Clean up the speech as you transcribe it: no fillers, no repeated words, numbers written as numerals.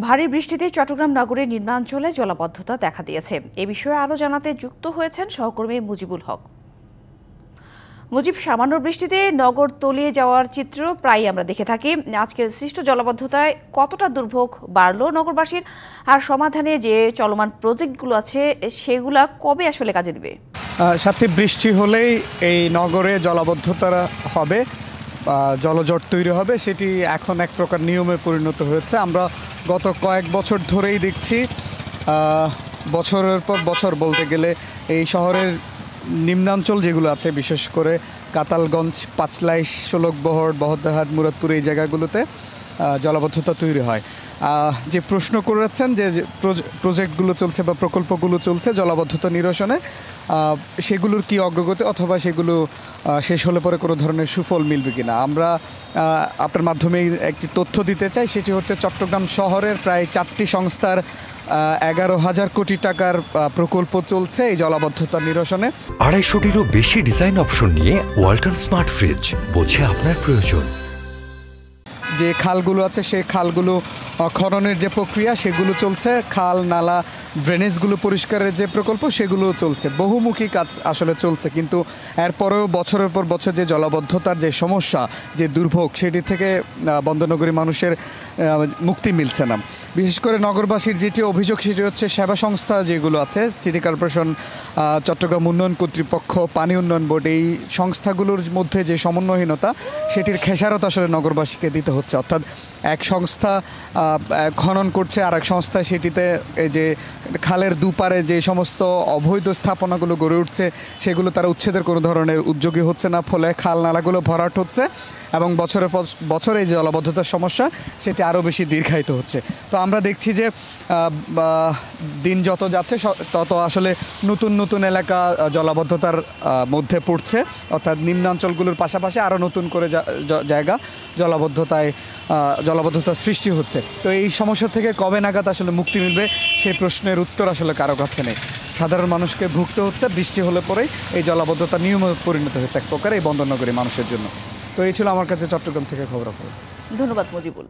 ভারী বৃষ্টিতে চট্টগ্রাম নগরের নিম্নাঞ্চলে জলাবদ্ধতা দেখা দিয়েছে। এ বিষয়ে আরও জানাতে যুক্ত হয়েছেন সহকর্মী মুজিবুল হক। মুজিব, সামান্য বৃষ্টিতে নগর তলিয়ে যাওয়ার চিত্র প্রায়ই আমরা দেখে থাকি। আজকের সৃষ্ট জলাবদ্ধতায় কতটা দুর্ভোগ বাড়লো নগরবাসীর, আর সমাধানে যে চলমান প্রজেক্টগুলো আছে সেগুলা কবে আসলে কাজে দিবে? সাথে বৃষ্টি হলেই এই নগরে জলাবদ্ধতা হবে, জলজট তৈরি হবে, সেটি এখন এক প্রকার নিয়মে পরিণত হয়েছে। আমরা গত কয়েক বছর ধরেই দেখছি, বছরের পর বছর বলতে গেলে এই শহরের নিম্নাঞ্চল যেগুলো আছে, বিশেষ করে কাতালগঞ্জ, পাঁচলাইশ, শোলকবহর, বহদ্দারহাট, মুরাদপুর, এই জায়গাগুলোতে জলাবদ্ধতা তৈরি হয়। যে প্রশ্ন করেছেন যে প্রজেক্টগুলো চলছে বা প্রকল্পগুলো চলছে জলাবদ্ধতা নিরসনে, সেগুলোর কি অগ্রগতি অথবা সেগুলো শেষ হলে পরে কোনো ধরনের সুফল মিলবে কিনা, আমরা আপনার মাধ্যমে একটি তথ্য দিতে চাই। সেটি হচ্ছে চট্টগ্রাম শহরের প্রায় 4টি সংস্থার 11,000 কোটি টাকার প্রকল্প চলছে এই জলাবদ্ধতা নিরসনে। 250-টিরও বেশি ডিজাইন অপশন নিয়ে ওয়ালটন স্মার্ট ফ্রিজ, বোঝে আপনার প্রয়োজন। যে খালগুলো আছে সেই খালগুলো খননের যে প্রক্রিয়া সেগুলো চলছে, খাল নালা ড্রেনেজগুলো পরিষ্কারের যে প্রকল্প সেগুলো চলছে, বহুমুখী কাজ আসলে চলছে। কিন্তু এরপরেও বছরের পর বছর যে জলাবদ্ধতার যে সমস্যা, যে দুর্ভোগ, সেটি থেকে বন্দরনগরী মানুষের মুক্তি মিলছে না। বিশেষ করে নগরবাসীর যেটি অভিযোগ সেটি হচ্ছে সেবা সংস্থা যেগুলো আছে, সিটি কর্পোরেশন, চট্টগ্রাম উন্নয়ন কর্তৃপক্ষ, পানি উন্নয়ন বোর্ড, এই সংস্থাগুলোর মধ্যে যে সমন্বয়হীনতা, সেটির খেসারত আসলে নগরবাসীকে দিতে হচ্ছে। অর্থাৎ এক সংস্থা খনন করছে, আর এক সংস্থা সেটিতে এই যে খালের দুপারে যে সমস্ত অবৈধ স্থাপনাগুলো গড়ে উঠছে সেগুলো তারা উচ্ছেদের কোনো ধরনের উদ্যোগী হচ্ছে না, ফলে খাল নালাগুলো ভরাট হচ্ছে এবং বছরের পর বছর এই যে জলাবদ্ধতার সমস্যা সেটি আরও বেশি দীর্ঘায়িত হচ্ছে। তো আমরা দেখছি যে দিন যত যাচ্ছে তত আসলে নতুন নতুন এলাকা জলাবদ্ধতার মধ্যে পড়ছে, অর্থাৎ নিম্নাঞ্চলগুলোর পাশাপাশি আরও নতুন করে জায়গা জলাবদ্ধতার সৃষ্টি হচ্ছে। তো এই সমস্যা থেকে কবে নাগাদ আসলে মুক্তি মিলবে সেই প্রশ্নের উত্তর আসলে কারো কাছে নেই। সাধারণ মানুষকে ভুগতে হচ্ছে, বৃষ্টি হলে পরেই এই জলাবদ্ধতা নিয়মে পরিণত হয়েছে এক প্রকার এই বন্দরনগরী মানুষের জন্য। তো এই ছিল আমার কাছে চট্টগ্রাম থেকে খবরাখবর। ধন্যবাদ মুজিবুল।